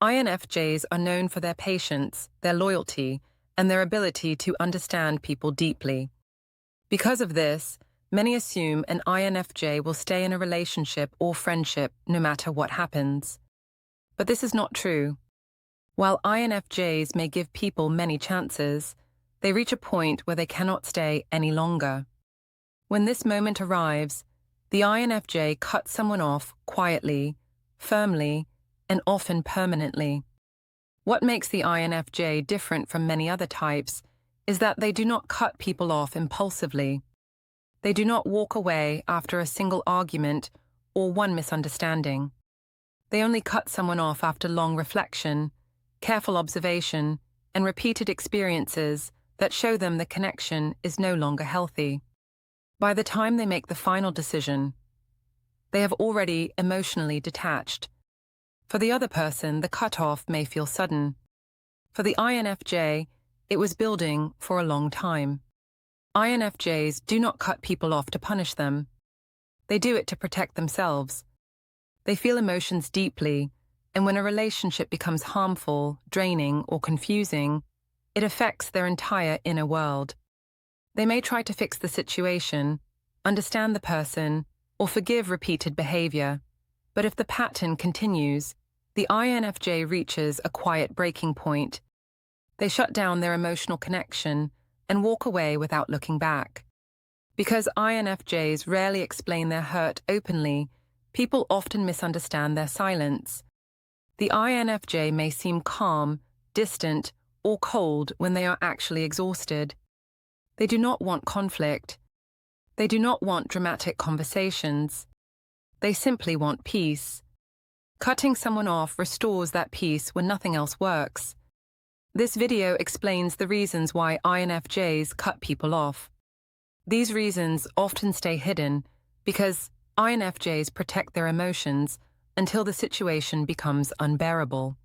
INFJs are known for their patience, their loyalty, and their ability to understand people deeply. Because of this, many assume an INFJ will stay in a relationship or friendship no matter what happens. But this is not true. While INFJs may give people many chances, they reach a point where they cannot stay any longer. When this moment arrives, the INFJ cuts someone off quietly, firmly, and often permanently. What makes the INFJ different from many other types is that they do not cut people off impulsively. They do not walk away after a single argument or one misunderstanding. They only cut someone off after long reflection, careful observation, and repeated experiences that show them the connection is no longer healthy. By the time they make the final decision, they have already emotionally detached. For the other person, the cutoff may feel sudden. For the INFJ, it was building for a long time. INFJs do not cut people off to punish them. They do it to protect themselves. They feel emotions deeply, and when a relationship becomes harmful, draining, or confusing, it affects their entire inner world. They may try to fix the situation, understand the person, or forgive repeated behavior. But if the pattern continues, the INFJ reaches a quiet breaking point. They shut down their emotional connection and walk away without looking back. Because INFJs rarely explain their hurt openly, people often misunderstand their silence. The INFJ may seem calm, distant, or cold when they are actually exhausted. They do not want conflict. They do not want dramatic conversations. They simply want peace. Cutting someone off restores that peace when nothing else works. This video explains the reasons why INFJs cut people off. These reasons often stay hidden because INFJs protect their emotions until the situation becomes unbearable.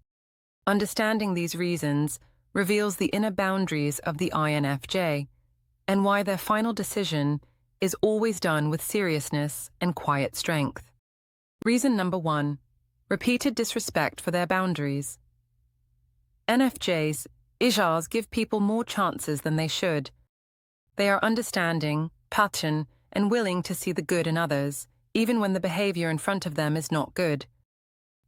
Understanding these reasons reveals the inner boundaries of the INFJ and why their final decision is always done with seriousness and quiet strength. Reason number 1. Repeated disrespect for their boundaries. INFJs give people more chances than they should. They are understanding, patient, and willing to see the good in others, even when the behavior in front of them is not good.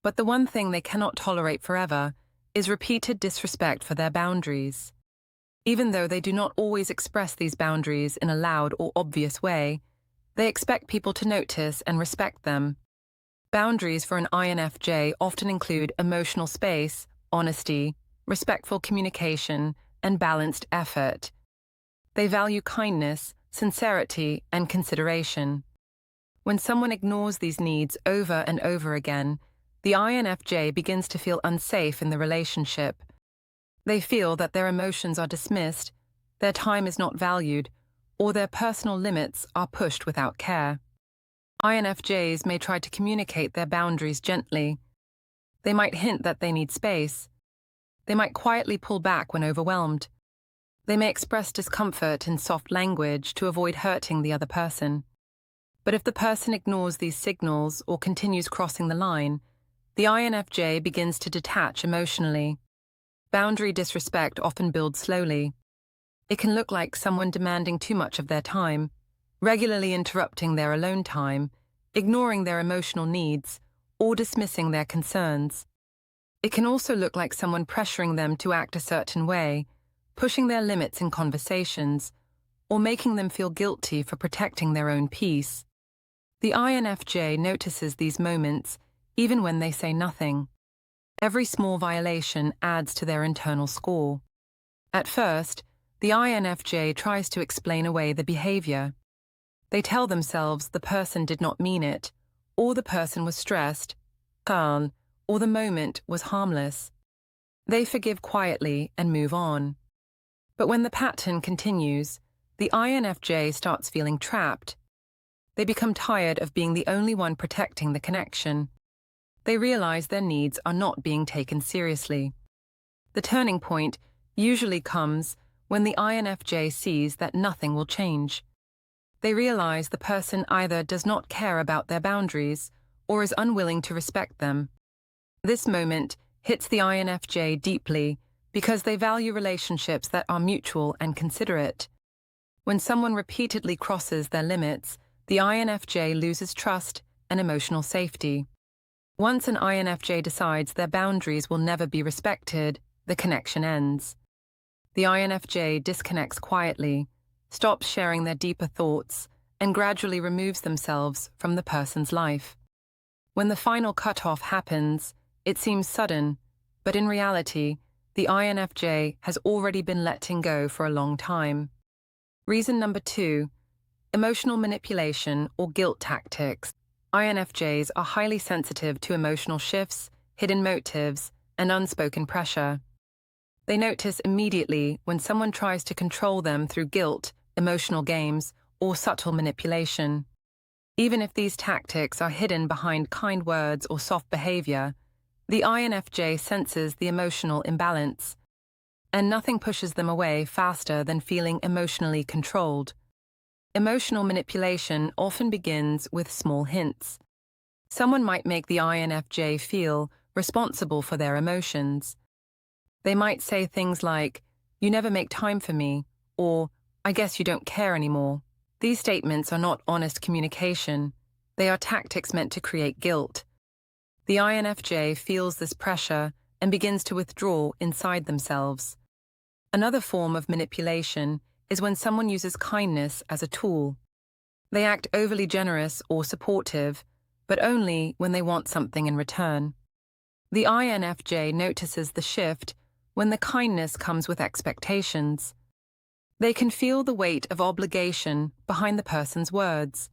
But the one thing they cannot tolerate forever is repeated disrespect for their boundaries. Even though they do not always express these boundaries in a loud or obvious way, they expect people to notice and respect them. Boundaries for an INFJ often include emotional space, honesty, respectful communication, and balanced effort. They value kindness, sincerity, and consideration. When someone ignores these needs over and over again, the INFJ begins to feel unsafe in the relationship. They feel that their emotions are dismissed, their time is not valued, or their personal limits are pushed without care. INFJs may try to communicate their boundaries gently. They might hint that they need space. They might quietly pull back when overwhelmed. They may express discomfort in soft language to avoid hurting the other person. But if the person ignores these signals or continues crossing the line, the INFJ begins to detach emotionally. Boundary disrespect often builds slowly. It can look like someone demanding too much of their time, regularly interrupting their alone time, ignoring their emotional needs, or dismissing their concerns. It can also look like someone pressuring them to act a certain way, pushing their limits in conversations, or making them feel guilty for protecting their own peace. The INFJ notices these moments even when they say nothing. Every small violation adds to their internal score. At first, the INFJ tries to explain away the behavior. They tell themselves the person did not mean it, or the person was stressed, calm, or the moment was harmless. They forgive quietly and move on. But when the pattern continues, the INFJ starts feeling trapped. They become tired of being the only one protecting the connection. They realize their needs are not being taken seriously. The turning point usually comes when the INFJ sees that nothing will change. They realize the person either does not care about their boundaries or is unwilling to respect them. This moment hits the INFJ deeply because they value relationships that are mutual and considerate. When someone repeatedly crosses their limits, the INFJ loses trust and emotional safety. Once an INFJ decides their boundaries will never be respected, the connection ends. The INFJ disconnects quietly, stops sharing their deeper thoughts, and gradually removes themselves from the person's life. When the final cutoff happens, it seems sudden, but in reality, the INFJ has already been letting go for a long time. Reason number 2, emotional manipulation or guilt tactics. INFJs are highly sensitive to emotional shifts, hidden motives, and unspoken pressure. They notice immediately when someone tries to control them through guilt, emotional games, or subtle manipulation. Even if these tactics are hidden behind kind words or soft behavior, the INFJ senses the emotional imbalance, and nothing pushes them away faster than feeling emotionally controlled. Emotional manipulation often begins with small hints. Someone might make the INFJ feel responsible for their emotions. They might say things like, "You never make time for me," or "I guess you don't care anymore." These statements are not honest communication. They are tactics meant to create guilt. The INFJ feels this pressure and begins to withdraw inside themselves. Another form of manipulation is when someone uses kindness as a tool. They act overly generous or supportive, but only when they want something in return. The INFJ notices the shift when the kindness comes with expectations. They can feel the weight of obligation behind the person's words.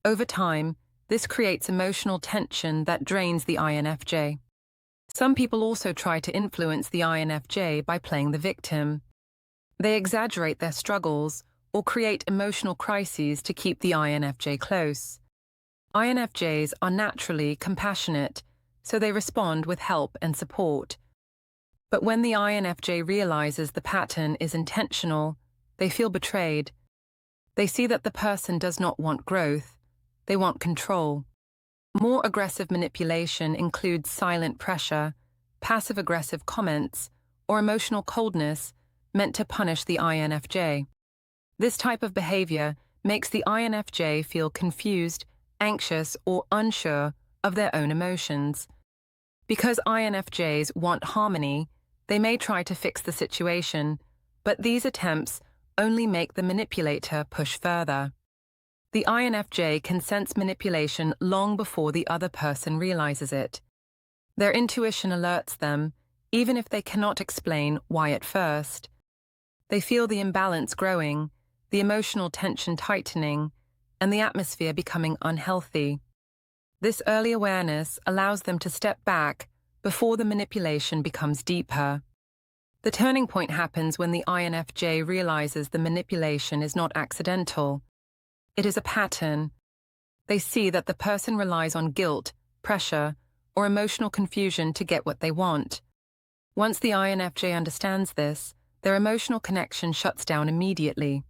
Over time, this creates emotional tension that drains the INFJ. Some people also try to influence the INFJ by playing the victim. They exaggerate their struggles or create emotional crises to keep the INFJ close. INFJs are naturally compassionate, so they respond with help and support. But when the INFJ realizes the pattern is intentional, they feel betrayed. They see that the person does not want growth, they want control. More aggressive manipulation includes silent pressure, passive-aggressive comments, or emotional coldness meant to punish the INFJ. This type of behavior makes the INFJ feel confused, anxious, or unsure of their own emotions. Because INFJs want harmony, they may try to fix the situation, but these attempts only make the manipulator push further. The INFJ can sense manipulation long before the other person realizes it. Their intuition alerts them, even if they cannot explain why at first. They feel the imbalance growing, the emotional tension tightening, and the atmosphere becoming unhealthy. This early awareness allows them to step back before the manipulation becomes deeper. The turning point happens when the INFJ realizes the manipulation is not accidental. It is a pattern. They see that the person relies on guilt, pressure, or emotional confusion to get what they want. Once the INFJ understands this, their emotional connection shuts down immediately.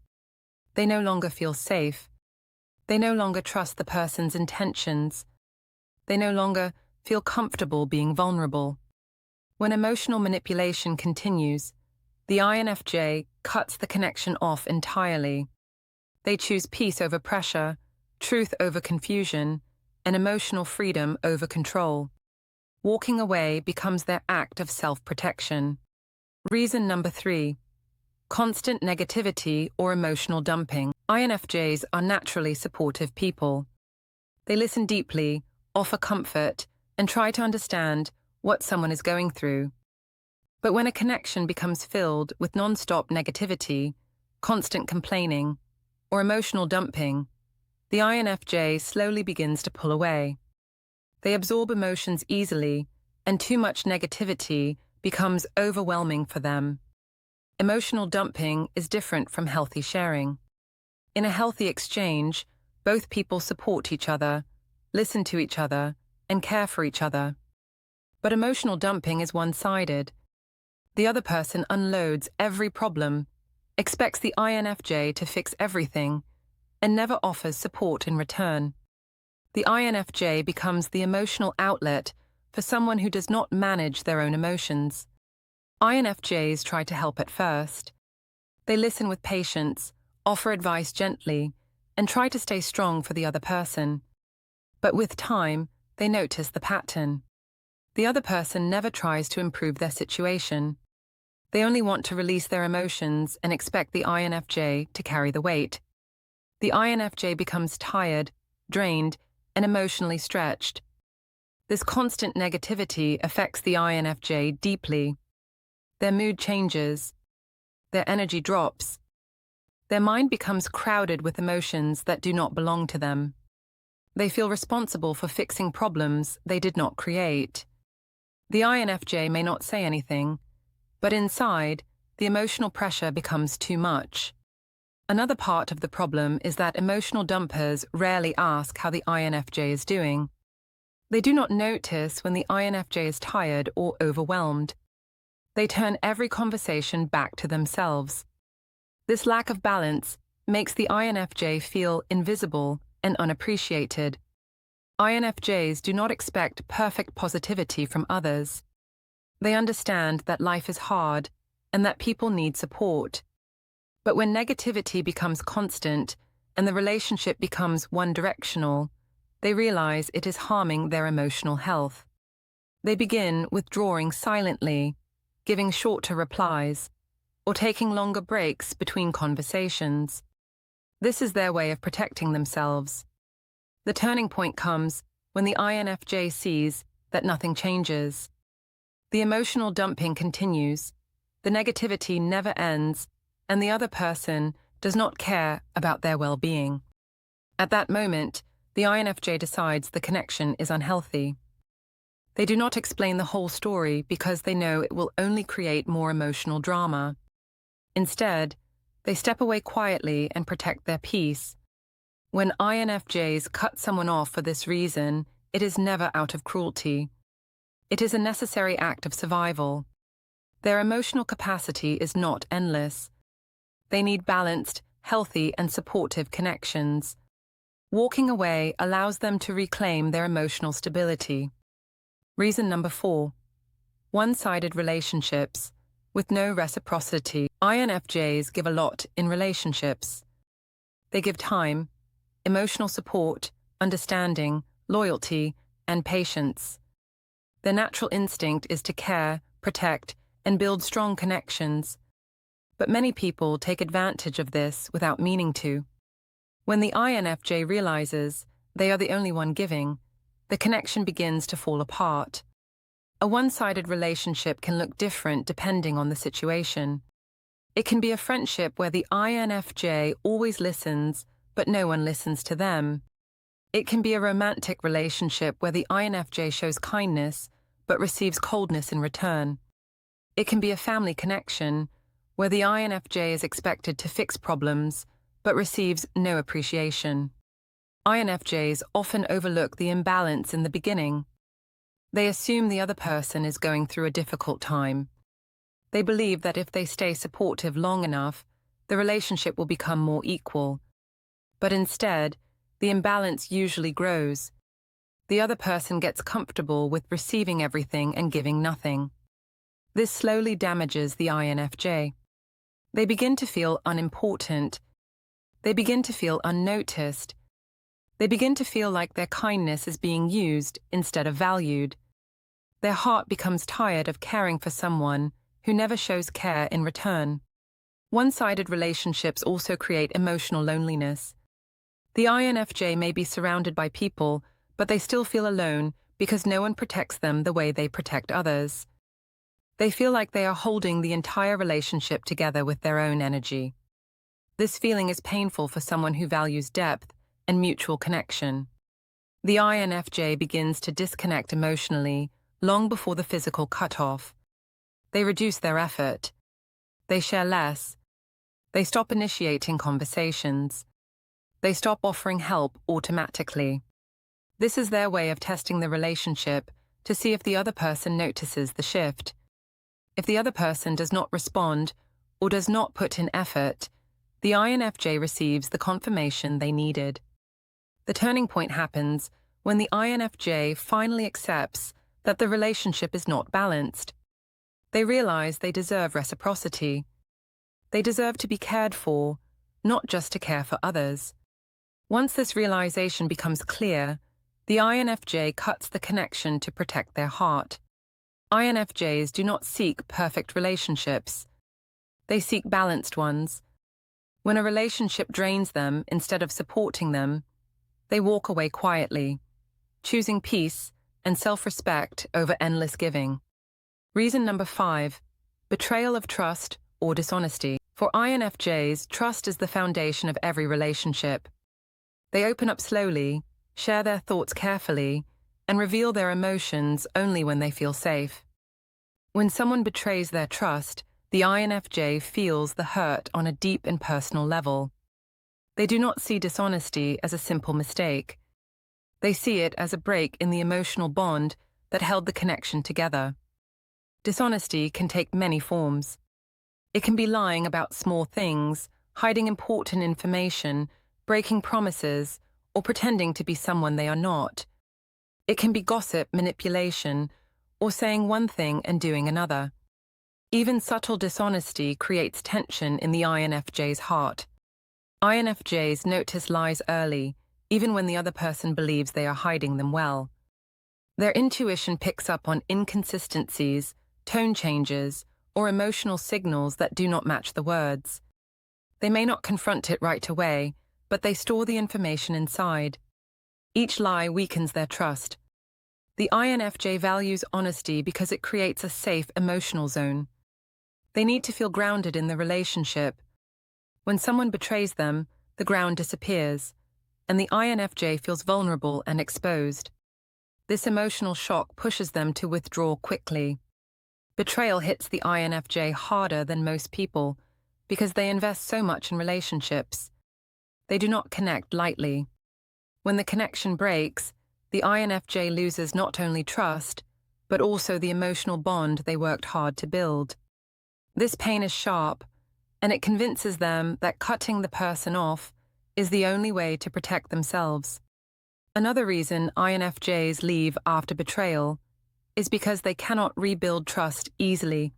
They no longer feel safe. They no longer trust the person's intentions. They no longer feel comfortable being vulnerable. When emotional manipulation continues, the INFJ cuts the connection off entirely. They choose peace over pressure, truth over confusion, and emotional freedom over control. Walking away becomes their act of self-protection. Reason number 3, constant negativity or emotional dumping. INFJs are naturally supportive people. They listen deeply, offer comfort, and try to understand what someone is going through. But when a connection becomes filled with non-stop negativity, constant complaining, or emotional dumping, the INFJ slowly begins to pull away. They absorb emotions easily, and too much negativity becomes overwhelming for them. Emotional dumping is different from healthy sharing. In a healthy exchange, both people support each other, listen to each other, and care for each other. But emotional dumping is one-sided. The other person unloads every problem, expects the INFJ to fix everything, and never offers support in return. The INFJ becomes the emotional outlet for someone who does not manage their own emotions. INFJs try to help at first. They listen with patience, offer advice gently, and try to stay strong for the other person. But with time, they notice the pattern. The other person never tries to improve their situation. They only want to release their emotions and expect the INFJ to carry the weight. The INFJ becomes tired, drained, and emotionally stretched. This constant negativity affects the INFJ deeply. Their mood changes. Their energy drops. Their mind becomes crowded with emotions that do not belong to them. They feel responsible for fixing problems they did not create. The INFJ may not say anything, but inside, the emotional pressure becomes too much. Another part of the problem is that emotional dumpers rarely ask how the INFJ is doing. They do not notice when the INFJ is tired or overwhelmed. They turn every conversation back to themselves. This lack of balance makes the INFJ feel invisible and unappreciated. INFJs do not expect perfect positivity from others. They understand that life is hard and that people need support. But when negativity becomes constant and the relationship becomes one-directional, they realize it is harming their emotional health. They begin withdrawing silently, giving shorter replies, or taking longer breaks between conversations. This is their way of protecting themselves. The turning point comes when the INFJ sees that nothing changes. The emotional dumping continues, the negativity never ends, and the other person does not care about their well-being. At that moment, the INFJ decides the connection is unhealthy. They do not explain the whole story because they know it will only create more emotional drama. Instead, they step away quietly and protect their peace. When INFJs cut someone off for this reason, it is never out of cruelty. It is a necessary act of survival. Their emotional capacity is not endless. They need balanced, healthy, and supportive connections. Walking away allows them to reclaim their emotional stability. Reason number 4. One-sided relationships with no reciprocity. INFJs give a lot in relationships. They give time, emotional support, understanding, loyalty, and patience. Their natural instinct is to care, protect, and build strong connections. But many people take advantage of this without meaning to. When the INFJ realizes they are the only one giving, the connection begins to fall apart. A one-sided relationship can look different depending on the situation. It can be a friendship where the INFJ always listens, but no one listens to them. It can be a romantic relationship where the INFJ shows kindness, but receives coldness in return. It can be a family connection, where the INFJ is expected to fix problems, but receives no appreciation. INFJs often overlook the imbalance in the beginning. They assume the other person is going through a difficult time. They believe that if they stay supportive long enough, the relationship will become more equal. But instead, the imbalance usually grows. The other person gets comfortable with receiving everything and giving nothing. This slowly damages the INFJ. They begin to feel unimportant. They begin to feel unnoticed. They begin to feel like their kindness is being used instead of valued. Their heart becomes tired of caring for someone who never shows care in return. One-sided relationships also create emotional loneliness. The INFJ may be surrounded by people, but they still feel alone because no one protects them the way they protect others. They feel like they are holding the entire relationship together with their own energy. This feeling is painful for someone who values depth and mutual connection. The INFJ begins to disconnect emotionally long before the physical cutoff. They reduce their effort. They share less. They stop initiating conversations. They stop offering help automatically. This is their way of testing the relationship to see if the other person notices the shift. If the other person does not respond or does not put in effort, the INFJ receives the confirmation they needed. The turning point happens when the INFJ finally accepts that the relationship is not balanced. They realize they deserve reciprocity. They deserve to be cared for, not just to care for others. Once this realization becomes clear, the INFJ cuts the connection to protect their heart. INFJs do not seek perfect relationships. They seek balanced ones. When a relationship drains them instead of supporting them, they walk away quietly, choosing peace and self-respect over endless giving. Reason number 5, betrayal of trust or dishonesty. For INFJs, trust is the foundation of every relationship. They open up slowly, share their thoughts carefully, and reveal their emotions only when they feel safe. When someone betrays their trust, the INFJ feels the hurt on a deep and personal level. They do not see dishonesty as a simple mistake. They see it as a break in the emotional bond that held the connection together. Dishonesty can take many forms. It can be lying about small things, hiding important information, breaking promises, or pretending to be someone they are not. It can be gossip, manipulation, or saying one thing and doing another. Even subtle dishonesty creates tension in the INFJ's heart. INFJs notice lies early, even when the other person believes they are hiding them well. Their intuition picks up on inconsistencies, tone changes, or emotional signals that do not match the words. They may not confront it right away, but they store the information inside. Each lie weakens their trust. The INFJ values honesty because it creates a safe emotional zone. They need to feel grounded in the relationship. When someone betrays them, the ground disappears, and the INFJ feels vulnerable and exposed. This emotional shock pushes them to withdraw quickly. Betrayal hits the INFJ harder than most people because they invest so much in relationships. They do not connect lightly. When the connection breaks, the INFJ loses not only trust, but also the emotional bond they worked hard to build. This pain is sharp, and it convinces them that cutting the person off is the only way to protect themselves. Another reason INFJs leave after betrayal is because they cannot rebuild trust easily.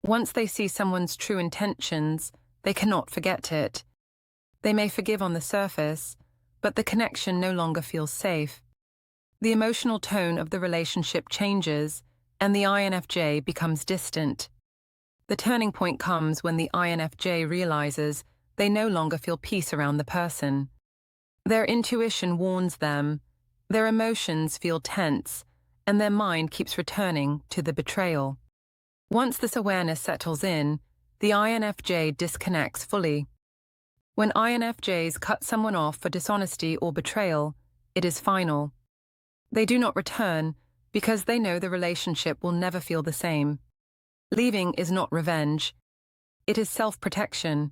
Once they see someone's true intentions, they cannot forget it. They may forgive on the surface, but the connection no longer feels safe. The emotional tone of the relationship changes, and the INFJ becomes distant. The turning point comes when the INFJ realizes they no longer feel peace around the person. Their intuition warns them, their emotions feel tense, and their mind keeps returning to the betrayal. Once this awareness settles in, the INFJ disconnects fully. When INFJs cut someone off for dishonesty or betrayal, it is final. They do not return because they know the relationship will never feel the same. Leaving is not revenge. It is self-protection.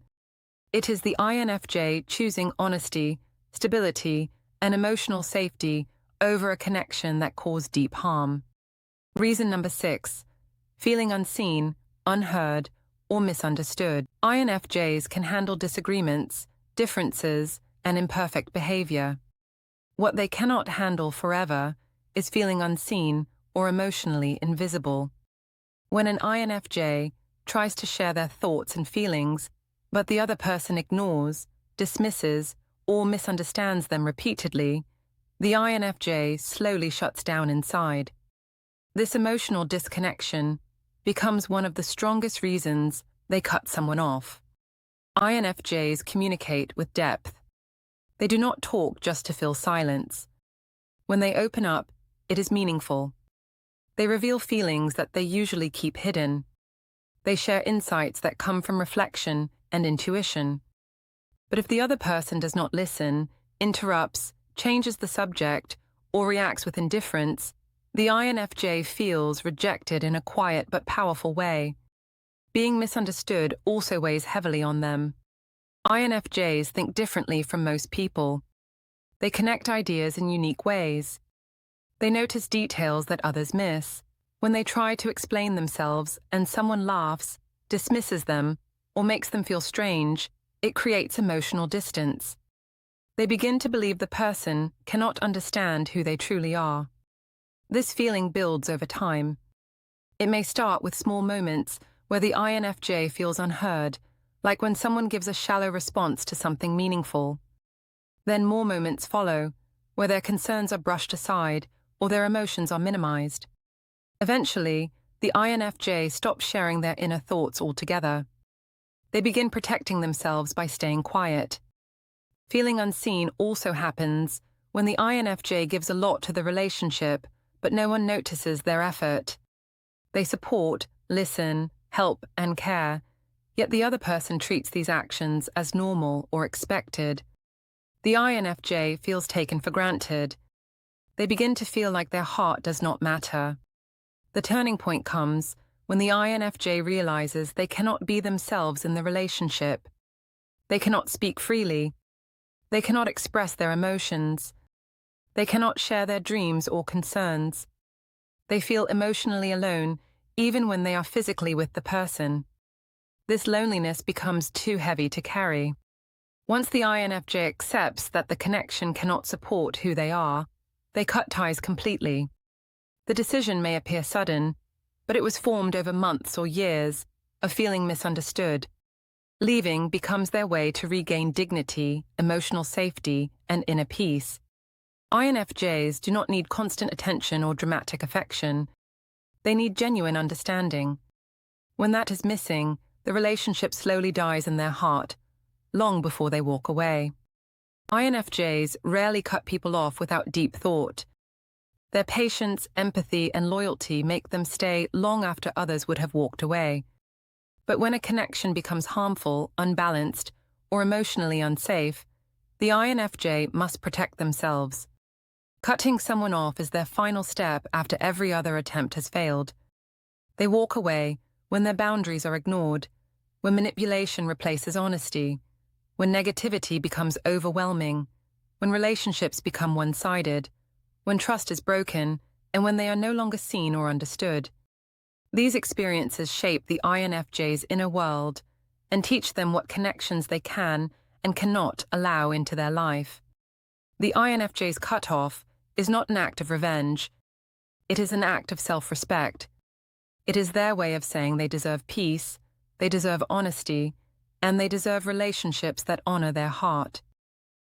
It is the INFJ choosing honesty, stability, and emotional safety over a connection that caused deep harm. Reason number 6, feeling unseen, unheard, or misunderstood. INFJs can handle disagreements, differences, and imperfect behavior. What they cannot handle forever is feeling unseen or emotionally invisible. When an INFJ tries to share their thoughts and feelings, but the other person ignores, dismisses, or misunderstands them repeatedly, the INFJ slowly shuts down inside. This emotional disconnection becomes one of the strongest reasons they cut someone off. INFJs communicate with depth. They do not talk just to fill silence. When they open up, it is meaningful. They reveal feelings that they usually keep hidden. They share insights that come from reflection and intuition. But if the other person does not listen, interrupts, changes the subject, or reacts with indifference, the INFJ feels rejected in a quiet but powerful way. Being misunderstood also weighs heavily on them. INFJs think differently from most people. They connect ideas in unique ways. They notice details that others miss. When they try to explain themselves and someone laughs, dismisses them, or makes them feel strange, it creates emotional distance. They begin to believe the person cannot understand who they truly are. This feeling builds over time. It may start with small moments where the INFJ feels unheard, like when someone gives a shallow response to something meaningful. Then more moments follow, where their concerns are brushed aside or their emotions are minimized. Eventually, the INFJ stops sharing their inner thoughts altogether. They begin protecting themselves by staying quiet. Feeling unseen also happens when the INFJ gives a lot to the relationship, but no one notices their effort. They support, listen, help, and care, yet the other person treats these actions as normal or expected. The INFJ feels taken for granted. They begin to feel like their heart does not matter. The turning point comes when the INFJ realizes they cannot be themselves in the relationship. They cannot speak freely. They cannot express their emotions. They cannot share their dreams or concerns. They feel emotionally alone even when they are physically with the person. This loneliness becomes too heavy to carry. Once the INFJ accepts that the connection cannot support who they are, they cut ties completely. The decision may appear sudden, but it was formed over months or years of feeling misunderstood. Leaving becomes their way to regain dignity, emotional safety, and inner peace. INFJs do not need constant attention or dramatic affection. They need genuine understanding. When that is missing, the relationship slowly dies in their heart, long before they walk away. INFJs rarely cut people off without deep thought. Their patience, empathy, and loyalty make them stay long after others would have walked away. But when a connection becomes harmful, unbalanced, or emotionally unsafe, the INFJ must protect themselves. Cutting someone off is their final step after every other attempt has failed. They walk away when their boundaries are ignored, when manipulation replaces honesty, when negativity becomes overwhelming, when relationships become one-sided, when trust is broken, and when they are no longer seen or understood. These experiences shape the INFJ's inner world and teach them what connections they can and cannot allow into their life. The INFJ's cutoff is not an act of revenge. It is an act of self-respect. It is their way of saying they deserve peace, they deserve honesty, and they deserve relationships that honor their heart.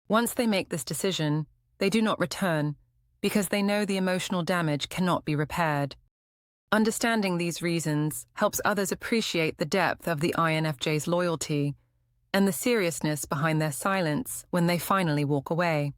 Once they make this decision, they do not return, because they know the emotional damage cannot be repaired. Understanding these reasons helps others appreciate the depth of the INFJ's loyalty and the seriousness behind their silence when they finally walk away.